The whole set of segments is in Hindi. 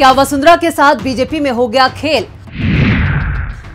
क्या वसुंधरा के साथ बीजेपी में हो गया खेल?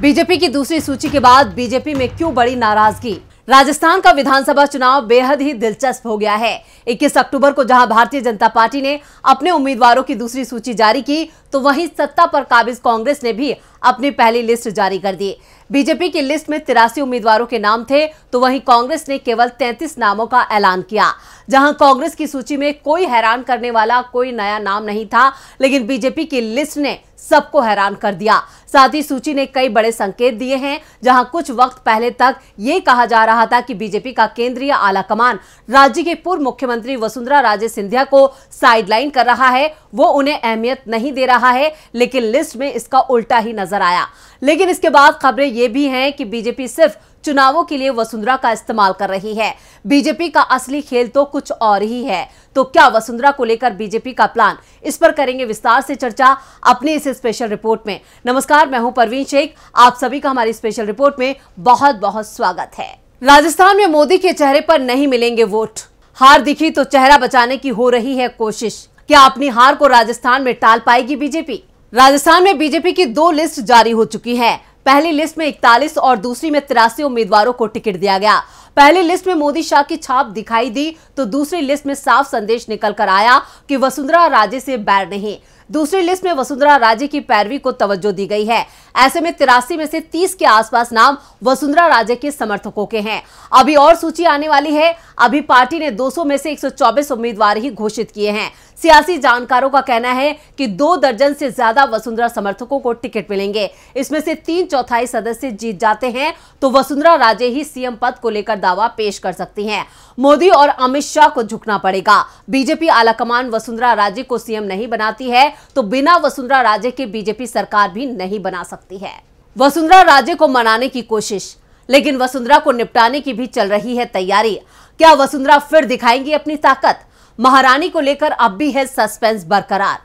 बीजेपी की दूसरी सूची के बाद बीजेपी में क्यों बड़ी नाराजगी? राजस्थान का विधानसभा चुनाव बेहद ही दिलचस्प हो गया है। 21 अक्टूबर को जहां भारतीय जनता पार्टी ने अपने उम्मीदवारों की दूसरी सूची जारी की, तो वहीं सत्ता पर काबिज कांग्रेस ने भी अपनी पहली लिस्ट जारी कर दी। बीजेपी की लिस्ट में 83 उम्मीदवारों के नाम थे, तो वहीं कांग्रेस ने केवल 33 नामों का ऐलान किया। जहां कांग्रेस की सूची में कोई हैरान करने वाला कोई नया नाम नहीं था, लेकिन बीजेपी की लिस्ट ने सबको हैरान कर दिया। साथ ही सूची ने कई बड़े संकेत दिए हैं। जहां कुछ वक्त पहले तक ये कहा जा रहा था कि बीजेपी का केंद्रीय आलाकमान राज्य के पूर्व मुख्यमंत्री वसुंधरा राजे सिंधिया को साइडलाइन कर रहा है, वो उन्हें अहमियत नहीं दे रहा है, लेकिन लिस्ट में इसका उल्टा ही नजर आया। लेकिन इसके बाद खबरें ये भी हैं कि बीजेपी सिर्फ चुनावों के लिए वसुंधरा का इस्तेमाल कर रही है। बीजेपी का असली खेल तो कुछ और ही है। तो क्या वसुंधरा को लेकर बीजेपी का प्लान? इस पर करेंगे विस्तार से चर्चा अपनी इस स्पेशल रिपोर्ट में। नमस्कार, मैं हूं परवीन शेख। आप सभी का हमारी स्पेशल रिपोर्ट में बहुत बहुत स्वागत है। राजस्थान में मोदी के चेहरे पर नहीं मिलेंगे वोट। हार दिखी तो चेहरा बचाने की हो रही है कोशिश। क्या अपनी हार को राजस्थान में टाल पाएगी बीजेपी? राजस्थान में बीजेपी की 2 लिस्ट जारी हो चुकी है। पहली लिस्ट में 41 और दूसरी में 83 उम्मीदवारों को टिकट दिया गया। पहली लिस्ट में मोदी शाह की छाप दिखाई दी, तो दूसरी लिस्ट में साफ संदेश निकल कर आया कि वसुंधरा राजे से बैर नहीं। दूसरी लिस्ट में वसुंधरा राजे की पैरवी को तवज्जो दी गई है। ऐसे में 83 में से 30 के आसपास नाम वसुंधरा राजे के समर्थकों के हैं। अभी और सूची आने वाली है। अभी पार्टी ने 200 में से 124 उम्मीदवार ही घोषित किए हैं। सियासी जानकारों का कहना है कि 2 दर्जन से ज्यादा वसुंधरा समर्थकों को टिकट मिलेंगे। इसमें से 3/4 सदस्य जीत जाते हैं, तो वसुंधरा राजे ही सीएम पद को लेकर दावा पेश कर सकती हैं। मोदी और अमित शाह को झुकना पड़ेगा। बीजेपी आलाकमान वसुंधरा राजे को सीएम नहीं बनाती है, तो बिना वसुंधरा राजे के बीजेपी सरकार भी नहीं बना सकती है। वसुंधरा राजे को मनाने की कोशिश, लेकिन वसुंधरा को निपटाने की भी चल रही है तैयारी। क्या वसुंधरा फिर दिखाएंगी अपनी ताकत? महारानी को लेकर अब भी है सस्पेंस बरकरार।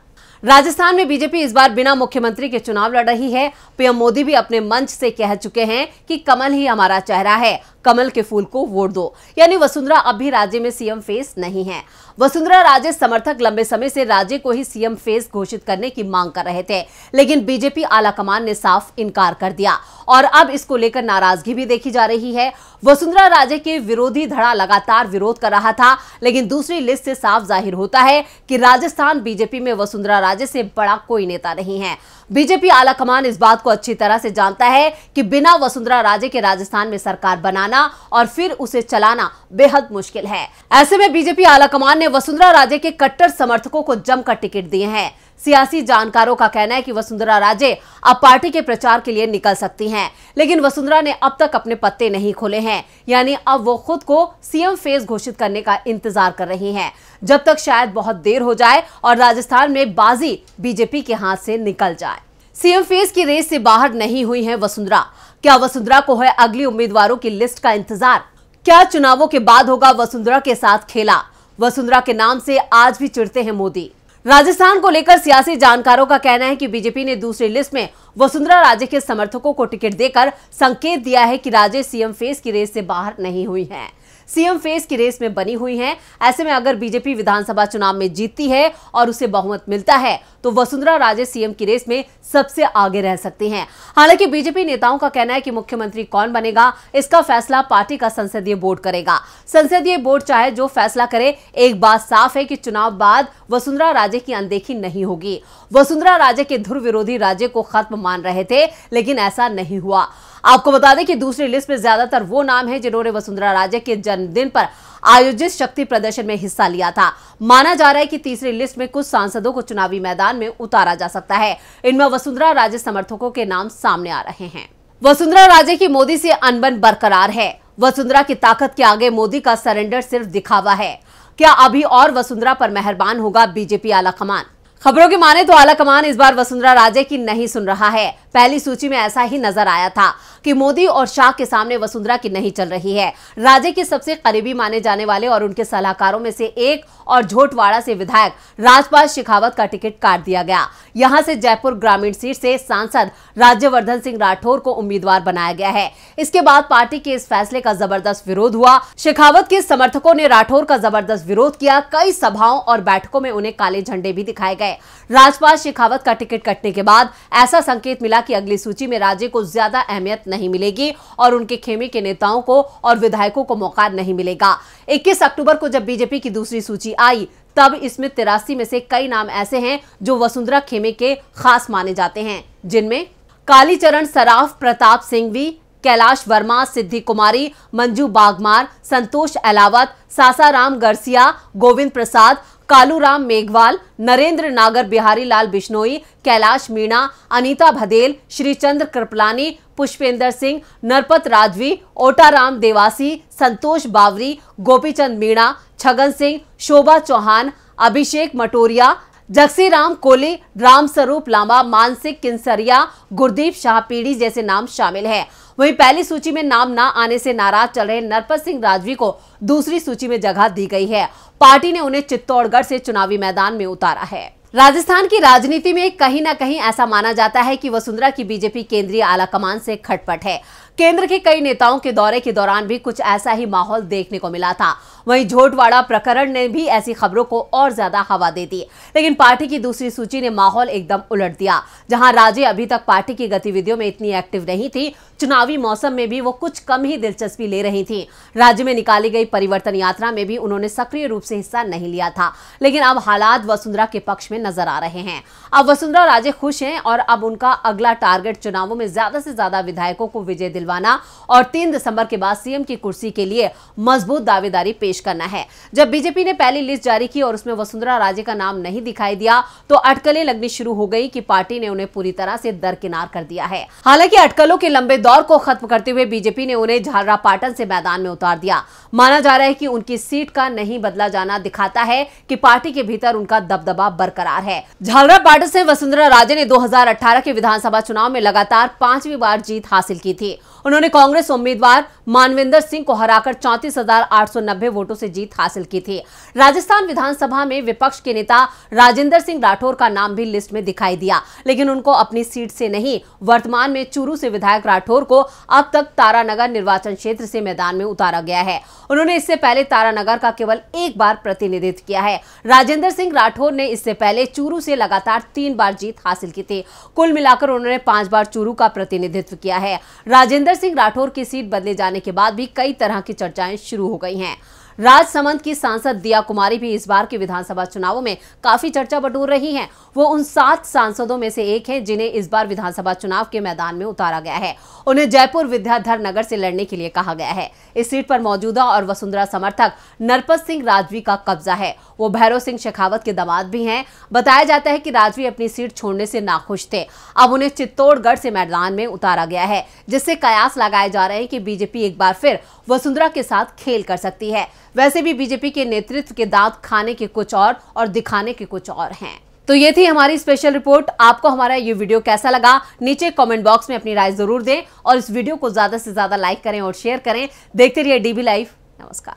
राजस्थान में बीजेपी इस बार बिना मुख्यमंत्री के चुनाव लड़ रही है। पीएम मोदी भी अपने मंच से कह चुके हैं कि कमल ही हमारा चेहरा है, कमल के फूल को वोट दो। यानी वसुंधरा अब भी राज्य में सीएम फेस नहीं है। वसुंधरा राजे समर्थक लंबे समय से राज्य को ही सीएम फेस घोषित करने की मांग कर रहे थे, लेकिन बीजेपी आलाकमान ने साफ इनकार कर दिया और अब इसको लेकर नाराजगी भी देखी जा रही है। वसुंधरा राजे के विरोधी धड़ा लगातार विरोध कर रहा था, लेकिन दूसरी लिस्ट से साफ जाहिर होता है कि राजस्थान बीजेपी में वसुंधरा राजे से बड़ा कोई नेता नहीं है। बीजेपी आलाकमान इस बात को अच्छी तरह से जानता है कि बिना वसुंधरा राजे के राजस्थान में सरकार बनाना और फिर उसे चलाना बेहद मुश्किल है। ऐसे में बीजेपी आलाकमान ने वसुंधरा राजे के कट्टर समर्थकों को जमकर टिकट दिए हैं। सियासी जानकारों का कहना है कि वसुंधरा राजे अब पार्टी के प्रचार के लिए निकल सकती हैं, लेकिन वसुंधरा ने अब तक अपने पत्ते नहीं खोले हैं। यानी अब वो खुद को सीएम फेस घोषित करने का इंतजार कर रही हैं, जब तक शायद बहुत देर हो जाए और राजस्थान में बाजी बीजेपी के हाथ से निकल जाए। सीएम फेस की रेस से बाहर नहीं हुई है वसुंधरा। क्या वसुंधरा को है अगली उम्मीदवारों की लिस्ट का इंतजार? क्या चुनावों के बाद होगा वसुंधरा के साथ खेला? वसुंधरा के नाम से आज भी चिढ़ते हैं मोदी। राजस्थान को लेकर सियासी जानकारों का कहना है कि बीजेपी ने दूसरी लिस्ट में वसुंधरा राजे के समर्थकों को टिकट देकर संकेत दिया है कि राजे सीएम फेस की रेस से बाहर नहीं हुई हैं, सीएम फेस की रेस में बनी हुई हैं। ऐसे में अगर बीजेपी विधानसभा चुनाव में जीतती है और उसे बहुमत मिलता है, तो वसुंधरा राजे सीएम की रेस में सबसे आगे रह सकती हैं। हालांकि बीजेपी नेताओं का कहना है कि मुख्यमंत्री कौन बनेगा, इसका फैसला पार्टी का संसदीय बोर्ड करेगा। संसदीय बोर्ड चाहे जो फैसला करे, एक बात साफ है कि चुनाव बाद वसुंधरा राजे की अनदेखी नहीं होगी। वसुंधरा राजे के धुर विरोधी राज्य को खत्म मान रहे थे, लेकिन ऐसा नहीं हुआ। आपको बता दें कि दूसरी लिस्ट में ज्यादातर वो नाम हैं जिन्होंने वसुंधरा राजे के जन्मदिन पर आयोजित शक्ति प्रदर्शन में हिस्सा लिया था। माना जा रहा है कि तीसरी लिस्ट में कुछ सांसदों को चुनावी मैदान में उतारा जा सकता है। इनमें वसुंधरा राजे समर्थकों के नाम सामने आ रहे हैं। वसुंधरा राजे की मोदी से अनबन बरकरार है। वसुंधरा की ताकत के आगे मोदी का सरेंडर सिर्फ दिखावा है। क्या अभी और वसुंधरा पर मेहरबान होगा बीजेपी आलाकमान? खबरों की माने तो आलाकमान इस बार वसुंधरा राजे की नहीं सुन रहा है। पहली सूची में ऐसा ही नजर आया था कि मोदी और शाह के सामने वसुंधरा की नहीं चल रही है। राज्य के सबसे करीबी माने जाने वाले और उनके सलाहकारों में से एक और झोटवाड़ा से विधायक राजपाल शेखावत का टिकट काट दिया गया। यहां से जयपुर ग्रामीण सीट से सांसद राज्यवर्धन सिंह राठौर को उम्मीदवार बनाया गया है। इसके बाद पार्टी के इस फैसले का जबरदस्त विरोध हुआ। शेखावत के समर्थकों ने राठौर का जबरदस्त विरोध किया। कई सभाओं और बैठकों में उन्हें काले झंडे भी दिखाए गए। राजपाल शेखावत का टिकट कटने के बाद ऐसा संकेत मिला कि अगली सूची में राज्य को ज्यादा अहमियत नहीं मिलेगी और उनके खेमे के नेताओं को और विधायकों को मौका नहीं मिलेगा। 21 अक्टूबर को जब बीजेपी की दूसरी सूची आई तब इसमें 83 में से कई नाम ऐसे हैं जो वसुंधरा खेमे के खास माने जाते हैं, जिनमें कालीचरण सराफ, प्रताप सिंघवी, कैलाश वर्मा, सिद्धि कुमारी, मंजू बागमार, संतोष अहलावत, सासाराम गरसिया, गोविंद प्रसाद, कालूराम मेघवाल, नरेंद्र नागर, बिहारी लाल बिश्नोई, कैलाश मीणा, अनीता भदेल, श्रीचंद्र कृपलानी, पुष्पेंद्र सिंह, नरपत राजवी, ओटाराम देवासी, संतोष बावरी, गोपीचंद मीणा, छगन सिंह, शोभा चौहान, अभिषेक मटोरिया, जगसीराम कोली, रामस्वरूप लांबा, मानसिक किंसरिया, गुरदीप शाह पीढ़ी जैसे नाम शामिल है। वहीं पहली सूची में नाम न आने से नाराज चल रहे नरपत सिंह राजवी को दूसरी सूची में जगह दी गई है। पार्टी ने उन्हें चित्तौड़गढ़ से चुनावी मैदान में उतारा है। राजस्थान की राजनीति में कहीं न कहीं ऐसा माना जाता है कि वसुंधरा की बीजेपी केंद्रीय आलाकमान से खटपट है। केंद्र के कई नेताओं के दौरे के दौरान भी कुछ ऐसा ही माहौल देखने को मिला था। वहीं झोटवाड़ा प्रकरण ने भी ऐसी खबरों को और ज्यादा हवा दे दी। लेकिन पार्टी की दूसरी सूची ने माहौल एकदम उलट दिया। जहां राज्य अभी तक पार्टी की गतिविधियों में इतनी एक्टिव नहीं थी, चुनावी मौसम में भी वो कुछ कम ही दिलचस्पी ले रही थी। राज्य में निकाली गई परिवर्तन यात्रा में भी उन्होंने सक्रिय रूप से हिस्सा नहीं लिया था। लेकिन अब हालात वसुंधरा के पक्ष में नजर आ रहे हैं। अब वसुंधरा राजे खुश हैं और अब उनका अगला टारगेट चुनावों में ज्यादा से ज्यादा विधायकों को विजय दिलवाना और 3 दिसंबर के बाद सीएम की कुर्सी के लिए मजबूत दावेदारी पेश करना है। जब बीजेपी ने पहली लिस्ट जारी की और उसमें वसुंधरा राजे का नाम नहीं दिखाई दिया तो अटकलें लगनी शुरू हो गई कि पार्टी ने उन्हें पूरी तरह से दरकिनार कर दिया है। हालांकि अटकलों के लंबे दौर को खत्म करते हुए बीजेपी ने उन्हें झालरापाटन से मैदान में उतार दिया। माना जा रहा है कि उनकी सीट का नहीं बदला जाना दिखाता है कि पार्टी के भीतर उनका दबदबा बरकरार है। झालरापाटन से वसुंधरा राजे ने 2018 के विधानसभा चुनाव में लगातार 5वीं बार जीत हासिल की थी। उन्होंने कांग्रेस उम्मीदवार मानविंदर सिंह को हराकर 34,890 वोटों से जीत हासिल की थी। राजस्थान विधानसभा में विपक्ष के नेता राजेंद्र सिंह राठौर का नाम भी लिस्ट में दिखाई दिया, लेकिन उनको अपनी सीट से नहीं, वर्तमान में चूरू से विधायक राठौर को अब तक तारानगर निर्वाचन क्षेत्र से मैदान में उतारा गया है। उन्होंने इससे पहले तारानगर का केवल एक बार प्रतिनिधित्व किया है। राजेंद्र सिंह राठौर ने इससे पहले चूरू से लगातार 3 बार जीत हासिल की थी। कुल मिलाकर उन्होंने 5 बार चूरू का प्रतिनिधित्व किया है। राजेंद्र सिंह राठौर की सीट बदले जाने के बाद भी कई तरह की चर्चाएं शुरू हो गई हैं। राजसमंद की सांसद दिया कुमारी भी इस बार के विधानसभा चुनावों में काफी चर्चा बटोर रही हैं। वो उन 7 सांसदों में से एक हैं जिन्हें इस बार विधानसभा चुनाव के मैदान में उतारा गया है। उन्हें जयपुर विद्याधर नगर से लड़ने के लिए कहा गया है। इस सीट पर मौजूदा और वसुंधरा समर्थक नरपत सिंह राजवी का कब्जा है। वो भैरव सिंह शेखावत के दामाद भी हैं। बताया जाता है कि राजवी अपनी सीट छोड़ने से नाखुश थे। अब उन्हें चित्तौड़गढ़ से मैदान में उतारा गया है, जिससे कयास लगाए जा रहे हैं कि बीजेपी एक बार फिर वसुंधरा के साथ खेल कर सकती है। वैसे भी बीजेपी के नेतृत्व के दांत खाने के कुछ और दिखाने के कुछ और हैं। तो ये थी हमारी स्पेशल रिपोर्ट। आपको हमारा ये वीडियो कैसा लगा, नीचे कमेंट बॉक्स में अपनी राय जरूर दें और इस वीडियो को ज्यादा से ज्यादा लाइक करें और शेयर करें। देखते रहिए डीबी लाइव। नमस्कार।